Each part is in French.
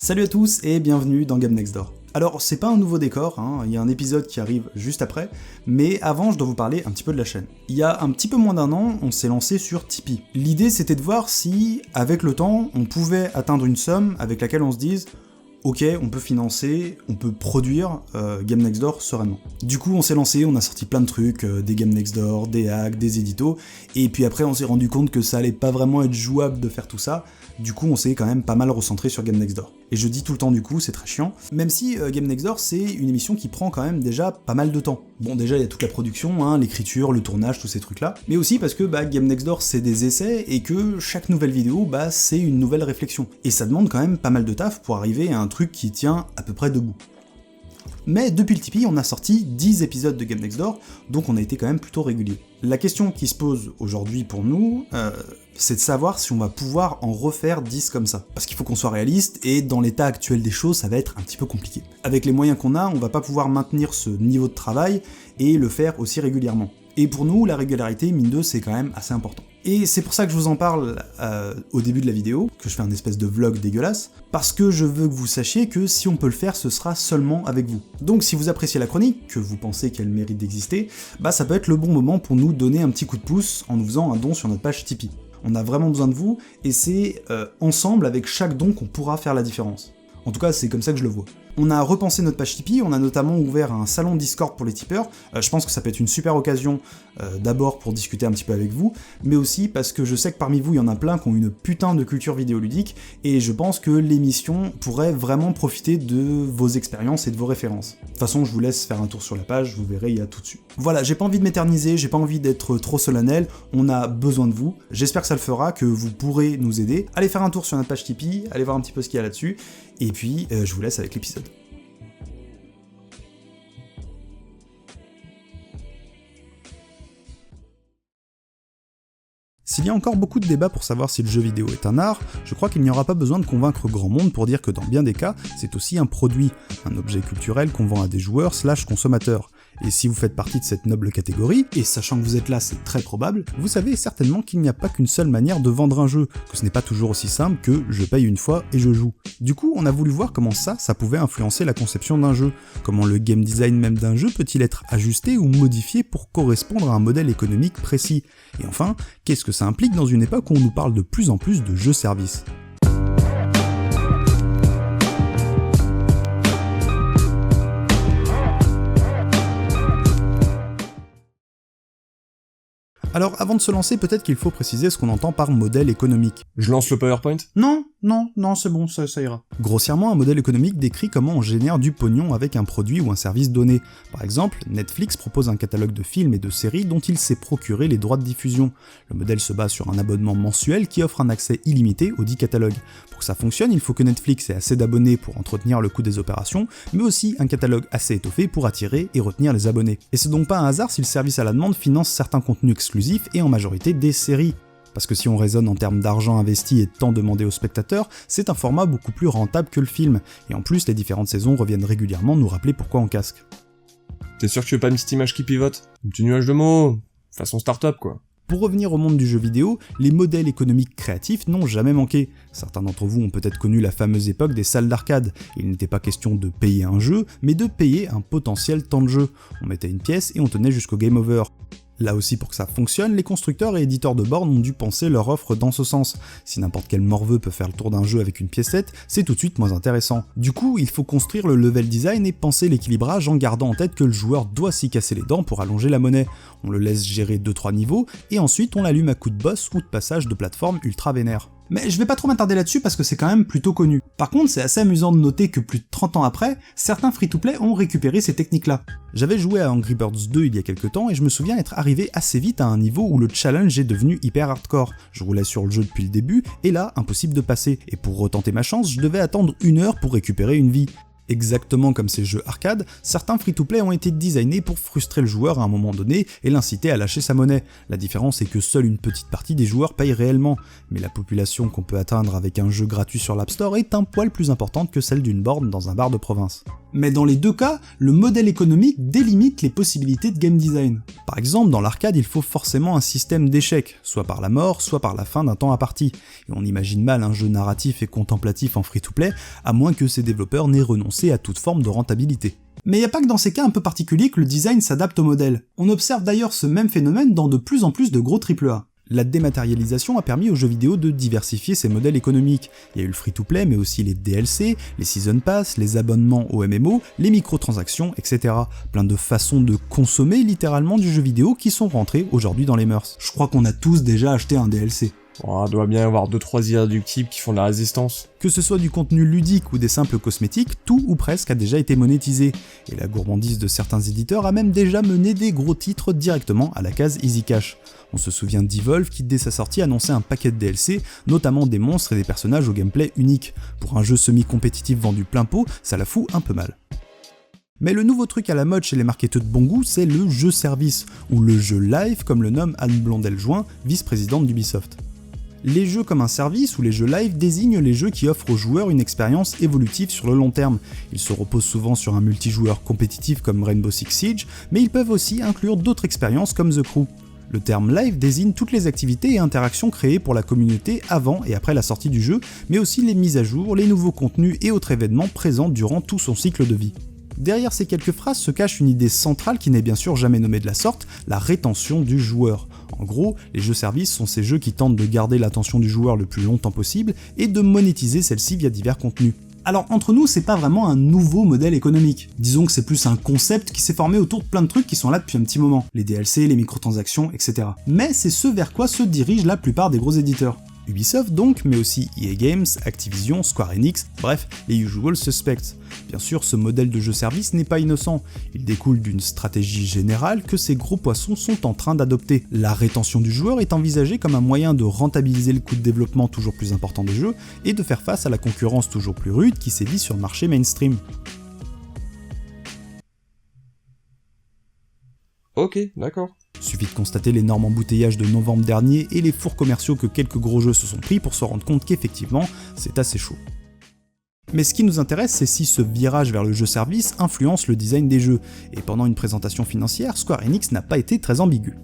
Salut à tous et bienvenue dans Game Next Door. Alors c'est pas un nouveau décor, il y a un épisode qui arrive juste après, mais avant je dois vous parler un petit peu de la chaîne. Il y a un petit peu moins d'un an, on s'est lancé sur Tipeee. L'idée c'était de voir si, avec le temps, on pouvait atteindre une somme avec laquelle on se dise ok, on peut financer, on peut produire Game Next Door sereinement. Du coup on s'est lancé, on a sorti plein de trucs, des Game Next Door, des hacks, des éditos, et puis après on s'est rendu compte que ça allait pas vraiment être jouable de faire tout ça, du coup on s'est quand même pas mal recentré sur Game Next Door. Et je dis tout le temps du coup, c'est très chiant, même si Game Next Door c'est une émission qui prend quand même déjà pas mal de temps. Bon déjà il y a toute la production, l'écriture, le tournage, tous ces trucs là, mais aussi parce que Game Next Door c'est des essais et que chaque nouvelle vidéo c'est une nouvelle réflexion. Et ça demande quand même pas mal de taf pour arriver à un truc qui tient à peu près debout. Mais depuis le Tipeee, on a sorti 10 épisodes de Game Next Door, donc on a été quand même plutôt régulier. La question qui se pose aujourd'hui pour nous, c'est de savoir si on va pouvoir en refaire 10 comme ça. Parce qu'il faut qu'on soit réaliste, et dans l'état actuel des choses, ça va être un petit peu compliqué. Avec les moyens qu'on a, on va pas pouvoir maintenir ce niveau de travail et le faire aussi régulièrement. Et pour nous, la régularité, mine de, c'est quand même assez important. Et c'est pour ça que je vous en parle au début de la vidéo, que je fais un espèce de vlog dégueulasse, parce que je veux que vous sachiez que si on peut le faire, ce sera seulement avec vous. Donc si vous appréciez la chronique, que vous pensez qu'elle mérite d'exister, ça peut être le bon moment pour nous donner un petit coup de pouce en nous faisant un don sur notre page Tipeee. On a vraiment besoin de vous, et c'est ensemble, avec chaque don, qu'on pourra faire la différence. En tout cas, c'est comme ça que je le vois. On a repensé notre page Tipeee, on a notamment ouvert un salon Discord pour les tipeurs. Je pense que ça peut être une super occasion, d'abord pour discuter un petit peu avec vous, mais aussi parce que je sais que parmi vous, il y en a plein qui ont une putain de culture vidéoludique, et je pense que l'émission pourrait vraiment profiter de vos expériences et de vos références. De toute façon, je vous laisse faire un tour sur la page, vous verrez, il y a tout dessus. Voilà, j'ai pas envie de m'éterniser, j'ai pas envie d'être trop solennel, on a besoin de vous, j'espère que ça le fera, que vous pourrez nous aider. Allez faire un tour sur notre page Tipeee, allez voir un petit peu ce qu'il y a là-dessus, et puis je vous laisse avec l'épisode. S'il y a encore beaucoup de débats pour savoir si le jeu vidéo est un art, je crois qu'il n'y aura pas besoin de convaincre grand monde pour dire que dans bien des cas, c'est aussi un produit, un objet culturel qu'on vend à des joueurs / consommateurs. Et si vous faites partie de cette noble catégorie, et sachant que vous êtes là, c'est très probable, vous savez certainement qu'il n'y a pas qu'une seule manière de vendre un jeu, que ce n'est pas toujours aussi simple que je paye une fois et je joue. Du coup, on a voulu voir comment ça pouvait influencer la conception d'un jeu, comment le game design même d'un jeu peut-il être ajusté ou modifié pour correspondre à un modèle économique précis, et enfin, qu'est-ce que ça implique dans une époque où on nous parle de plus en plus de jeux-services. Alors avant de se lancer, peut-être qu'il faut préciser ce qu'on entend par modèle économique. Je lance le PowerPoint ? Non, c'est bon, ça ira. Grossièrement, un modèle économique décrit comment on génère du pognon avec un produit ou un service donné. Par exemple, Netflix propose un catalogue de films et de séries dont il s'est procuré les droits de diffusion. Le modèle se base sur un abonnement mensuel qui offre un accès illimité au dit catalogue. Pour que ça fonctionne, il faut que Netflix ait assez d'abonnés pour entretenir le coût des opérations, mais aussi un catalogue assez étoffé pour attirer et retenir les abonnés. Et c'est donc pas un hasard si le service à la demande finance certains contenus exclusifs et en majorité des séries. Parce que si on raisonne en termes d'argent investi et de temps demandé aux spectateurs, c'est un format beaucoup plus rentable que le film, et en plus les différentes saisons reviennent régulièrement nous rappeler pourquoi on casque. T'es sûr que tu veux pas une petite image qui pivote ? Un petit nuage de mots, façon start-up quoi. Pour revenir au monde du jeu vidéo, les modèles économiques créatifs n'ont jamais manqué. Certains d'entre vous ont peut-être connu la fameuse époque des salles d'arcade. Il n'était pas question de payer un jeu, mais de payer un potentiel temps de jeu. On mettait une pièce et on tenait jusqu'au game over. Là aussi, pour que ça fonctionne, les constructeurs et éditeurs de bornes ont dû penser leur offre dans ce sens. Si n'importe quel morveux peut faire le tour d'un jeu avec une piécette, c'est tout de suite moins intéressant. Du coup, il faut construire le level design et penser l'équilibrage en gardant en tête que le joueur doit s'y casser les dents pour allonger la monnaie. On le laisse gérer 2-3 niveaux, et ensuite on l'allume à coups de boss ou de passage de plateforme ultra vénère. Mais je vais pas trop m'attarder là-dessus parce que c'est quand même plutôt connu. Par contre, c'est assez amusant de noter que plus de 30 ans après, certains free-to-play ont récupéré ces techniques-là. J'avais joué à Angry Birds 2 il y a quelques temps et je me souviens être arrivé assez vite à un niveau où le challenge est devenu hyper hardcore. Je roulais sur le jeu depuis le début et là, impossible de passer. Et pour retenter ma chance, je devais attendre 1 heure pour récupérer une vie. Exactement comme ces jeux arcade, certains free-to-play ont été designés pour frustrer le joueur à un moment donné et l'inciter à lâcher sa monnaie. La différence est que seule une petite partie des joueurs paye réellement, mais la population qu'on peut atteindre avec un jeu gratuit sur l'App Store est un poil plus importante que celle d'une borne dans un bar de province. Mais dans les deux cas, le modèle économique délimite les possibilités de game design. Par exemple, dans l'arcade, il faut forcément un système d'échecs, soit par la mort, soit par la fin d'un temps à partie. Et on imagine mal un jeu narratif et contemplatif en free-to-play, à moins que ses développeurs n'aient renoncé à toute forme de rentabilité. Mais il n'y a pas que dans ces cas un peu particuliers que le design s'adapte au modèle. On observe d'ailleurs ce même phénomène dans de plus en plus de gros AAA. La dématérialisation a permis aux jeux vidéo de diversifier ses modèles économiques. Il y a eu le free-to-play, mais aussi les DLC, les Season Pass, les abonnements aux MMO, les microtransactions, etc. Plein de façons de consommer littéralement du jeu vidéo qui sont rentrées aujourd'hui dans les mœurs. Je crois qu'on a tous déjà acheté un DLC. Oh, doit bien y avoir 2-3 irréductibles qui font de la résistance. Que ce soit du contenu ludique ou des simples cosmétiques, tout ou presque a déjà été monétisé. Et la gourmandise de certains éditeurs a même déjà mené des gros titres directement à la case Easy Cash. On se souvient d'Evolve qui dès sa sortie annonçait un paquet de DLC, notamment des monstres et des personnages au gameplay unique. Pour un jeu semi-compétitif vendu plein pot, ça la fout un peu mal. Mais le nouveau truc à la mode chez les marketeurs de bon goût, c'est le jeu service, ou le jeu live comme le nomme Anne Blondel-Join, vice-présidente d'Ubisoft. Les jeux comme un service ou les jeux live désignent les jeux qui offrent aux joueurs une expérience évolutive sur le long terme. Ils se reposent souvent sur un multijoueur compétitif comme Rainbow Six Siege, mais ils peuvent aussi inclure d'autres expériences comme The Crew. Le terme live désigne toutes les activités et interactions créées pour la communauté avant et après la sortie du jeu, mais aussi les mises à jour, les nouveaux contenus et autres événements présents durant tout son cycle de vie. Derrière ces quelques phrases se cache une idée centrale qui n'est bien sûr jamais nommée de la sorte, la rétention du joueur. En gros, les jeux services sont ces jeux qui tentent de garder l'attention du joueur le plus longtemps possible et de monétiser celle-ci via divers contenus. Alors entre nous, c'est pas vraiment un nouveau modèle économique. Disons que c'est plus un concept qui s'est formé autour de plein de trucs qui sont là depuis un petit moment. Les DLC, les microtransactions, etc. Mais c'est ce vers quoi se dirigent la plupart des gros éditeurs. Ubisoft donc, mais aussi EA Games, Activision, Square Enix, bref, les usual suspects. Bien sûr, ce modèle de jeu-service n'est pas innocent, il découle d'une stratégie générale que ces gros poissons sont en train d'adopter. La rétention du joueur est envisagée comme un moyen de rentabiliser le coût de développement toujours plus important des jeux et de faire face à la concurrence toujours plus rude qui sévit sur le marché mainstream. Ok, d'accord. Suffit de constater l'énorme embouteillage de novembre dernier et les fours commerciaux que quelques gros jeux se sont pris pour se rendre compte qu'effectivement, c'est assez chaud. Mais ce qui nous intéresse, c'est si ce virage vers le jeu-service influence le design des jeux, et pendant une présentation financière, Square Enix n'a pas été très ambigu.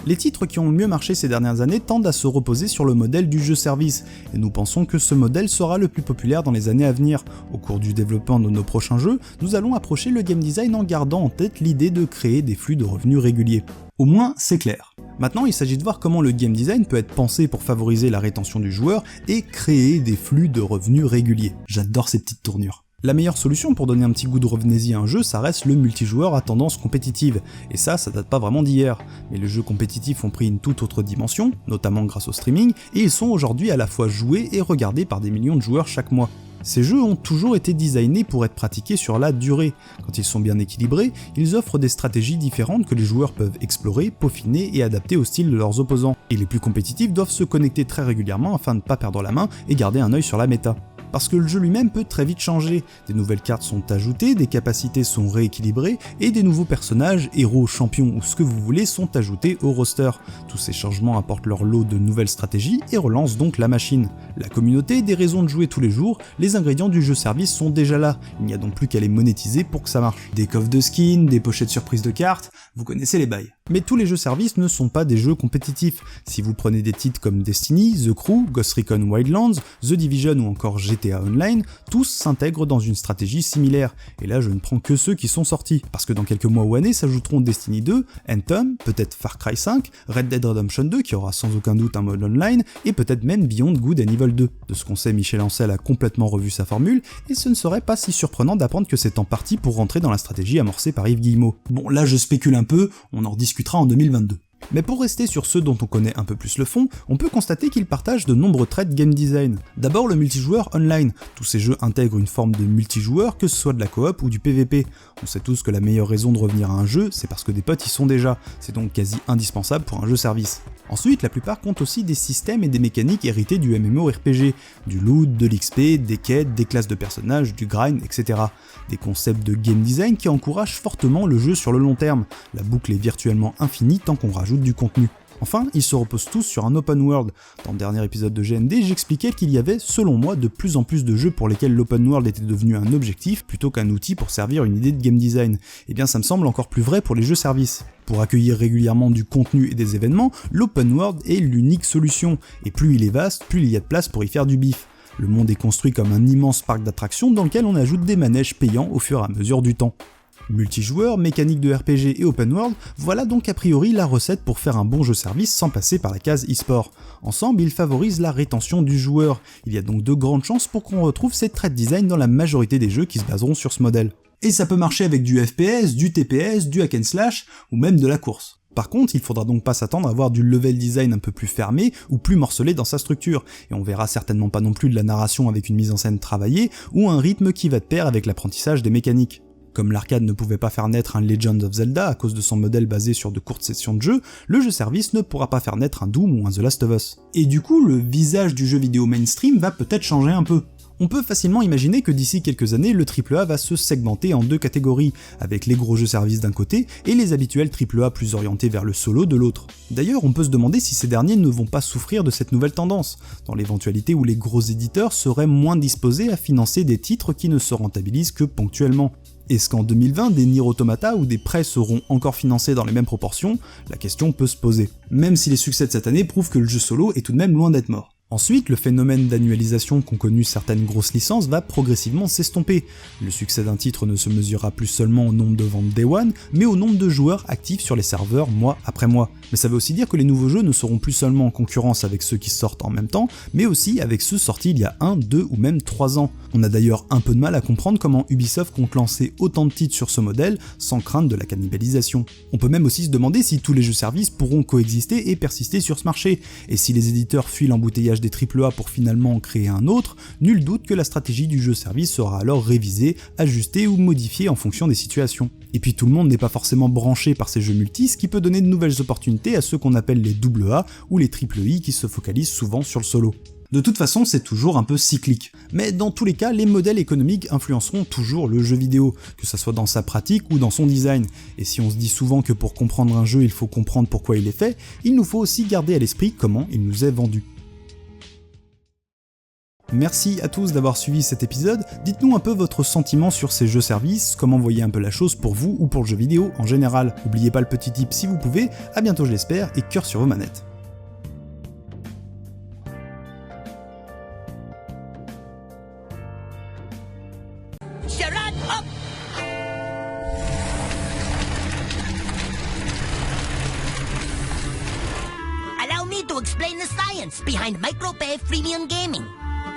Les titres qui ont le mieux marché ces dernières années tendent à se reposer sur le modèle du jeu-service, et nous pensons que ce modèle sera le plus populaire dans les années à venir. Au cours du développement de nos prochains jeux, nous allons approcher le game design en gardant en tête l'idée de créer des flux de revenus réguliers. Au moins, c'est clair. Maintenant, il s'agit de voir comment le game design peut être pensé pour favoriser la rétention du joueur et créer des flux de revenus réguliers. J'adore ces petites tournures. La meilleure solution pour donner un petit goût de revenez-y à un jeu, ça reste le multijoueur à tendance compétitive, et ça date pas vraiment d'hier. Mais les jeux compétitifs ont pris une toute autre dimension, notamment grâce au streaming, et ils sont aujourd'hui à la fois joués et regardés par des millions de joueurs chaque mois. Ces jeux ont toujours été designés pour être pratiqués sur la durée. Quand ils sont bien équilibrés, ils offrent des stratégies différentes que les joueurs peuvent explorer, peaufiner et adapter au style de leurs opposants. Et les plus compétitifs doivent se connecter très régulièrement afin de ne pas perdre la main et garder un œil sur la méta. Parce que le jeu lui-même peut très vite changer, des nouvelles cartes sont ajoutées, des capacités sont rééquilibrées, et des nouveaux personnages, héros, champions ou ce que vous voulez sont ajoutés au roster. Tous ces changements apportent leur lot de nouvelles stratégies et relancent donc la machine. La communauté, des raisons de jouer tous les jours, les ingrédients du jeu-service sont déjà là, il n'y a donc plus qu'à les monétiser pour que ça marche. Des coffres de skins, des pochettes surprises de cartes, vous connaissez les bails. Mais tous les jeux-services ne sont pas des jeux compétitifs. Si vous prenez des titres comme Destiny, The Crew, Ghost Recon Wildlands, The Division ou encore GTA Online, tous s'intègrent dans une stratégie similaire. Et là je ne prends que ceux qui sont sortis, parce que dans quelques mois ou années s'ajouteront Destiny 2, Anthem, peut-être Far Cry 5, Red Dead Redemption 2 qui aura sans aucun doute un mode online, et peut-être même Beyond Good and Evil 2. De ce qu'on sait, Michel Ancel a complètement revu sa formule, et ce ne serait pas si surprenant d'apprendre que c'est en partie pour rentrer dans la stratégie amorcée par Yves Guillemot. Bon là je spécule un peu, on en rediscutera en 2022. Mais pour rester sur ceux dont on connaît un peu plus le fond, on peut constater qu'ils partagent de nombreux traits de game design. D'abord le multijoueur online. Tous ces jeux intègrent une forme de multijoueur, que ce soit de la coop ou du PVP. On sait tous que la meilleure raison de revenir à un jeu, c'est parce que des potes y sont déjà. C'est donc quasi indispensable pour un jeu service. Ensuite, la plupart comptent aussi des systèmes et des mécaniques hérités du MMORPG, du loot, de l'XP, des quêtes, des classes de personnages, du grind, etc. Des concepts de game design qui encouragent fortement le jeu sur le long terme. La boucle est virtuellement infinie tant qu'on rajoute du contenu. Enfin, ils se reposent tous sur un open world. Dans le dernier épisode de GND, j'expliquais qu'il y avait, selon moi, de plus en plus de jeux pour lesquels l'open world était devenu un objectif plutôt qu'un outil pour servir une idée de game design. Et bien ça me semble encore plus vrai pour les jeux services. Pour accueillir régulièrement du contenu et des événements, l'open world est l'unique solution, et plus il est vaste, plus il y a de place pour y faire du bif. Le monde est construit comme un immense parc d'attractions dans lequel on ajoute des manèges payants au fur et à mesure du temps. Multijoueur, mécanique de RPG et open world, voilà donc a priori la recette pour faire un bon jeu service sans passer par la case e-sport. Ensemble, ils favorisent la rétention du joueur. Il y a donc de grandes chances pour qu'on retrouve ces traits de design dans la majorité des jeux qui se baseront sur ce modèle. Et ça peut marcher avec du FPS, du TPS, du hack and slash, ou même de la course. Par contre, il faudra donc pas s'attendre à avoir du level design un peu plus fermé ou plus morcelé dans sa structure, et on verra certainement pas non plus de la narration avec une mise en scène travaillée ou un rythme qui va de pair avec l'apprentissage des mécaniques. Comme l'arcade ne pouvait pas faire naître un Legend of Zelda à cause de son modèle basé sur de courtes sessions de jeu, le jeu service ne pourra pas faire naître un Doom ou un The Last of Us. Et du coup, le visage du jeu vidéo mainstream va peut-être changer un peu. On peut facilement imaginer que d'ici quelques années, le AAA va se segmenter en deux catégories, avec les gros jeux services d'un côté et les habituels AAA plus orientés vers le solo de l'autre. D'ailleurs, on peut se demander si ces derniers ne vont pas souffrir de cette nouvelle tendance, dans l'éventualité où les gros éditeurs seraient moins disposés à financer des titres qui ne se rentabilisent que ponctuellement. Est-ce qu'en 2020, des Nier Automata ou des Prey seront encore financés dans les mêmes proportions? La question peut se poser. Même si les succès de cette année prouvent que le jeu solo est tout de même loin d'être mort. Ensuite, le phénomène d'annualisation qu'ont connu certaines grosses licences va progressivement s'estomper. Le succès d'un titre ne se mesurera plus seulement au nombre de ventes Day One, mais au nombre de joueurs actifs sur les serveurs mois après mois. Mais ça veut aussi dire que les nouveaux jeux ne seront plus seulement en concurrence avec ceux qui sortent en même temps, mais aussi avec ceux sortis il y a 1, 2 ou même 3 ans. On a d'ailleurs un peu de mal à comprendre comment Ubisoft compte lancer autant de titres sur ce modèle sans crainte de la cannibalisation. On peut même aussi se demander si tous les jeux services pourront coexister et persister sur ce marché, et si les éditeurs fuient l'embouteillage des AAA pour finalement en créer un autre, nul doute que la stratégie du jeu service sera alors révisée, ajustée ou modifiée en fonction des situations. Et puis tout le monde n'est pas forcément branché par ces jeux multis, ce qui peut donner de nouvelles opportunités à ceux qu'on appelle les AA ou les III qui se focalisent souvent sur le solo. De toute façon, c'est toujours un peu cyclique. Mais dans tous les cas, les modèles économiques influenceront toujours le jeu vidéo, que ça soit dans sa pratique ou dans son design. Et si on se dit souvent que pour comprendre un jeu, il faut comprendre pourquoi il est fait, il nous faut aussi garder à l'esprit comment il nous est vendu. Merci à tous d'avoir suivi cet épisode, dites-nous un peu votre sentiment sur ces jeux services, comment voyez un peu la chose pour vous ou pour le jeu vidéo en général. N'oubliez pas le petit tip si vous pouvez, à bientôt je l'espère, et cœur sur vos manettes. Allow me to explain the science behind micropay freemium gaming.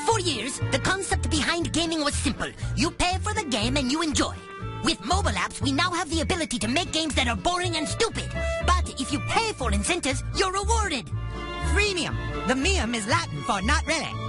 For years, the concept behind gaming was simple. You pay for the game and you enjoy. With mobile apps, we now have the ability to make games that are boring and stupid. But if you pay for incentives, you're rewarded. Freemium. The mium is Latin for not really.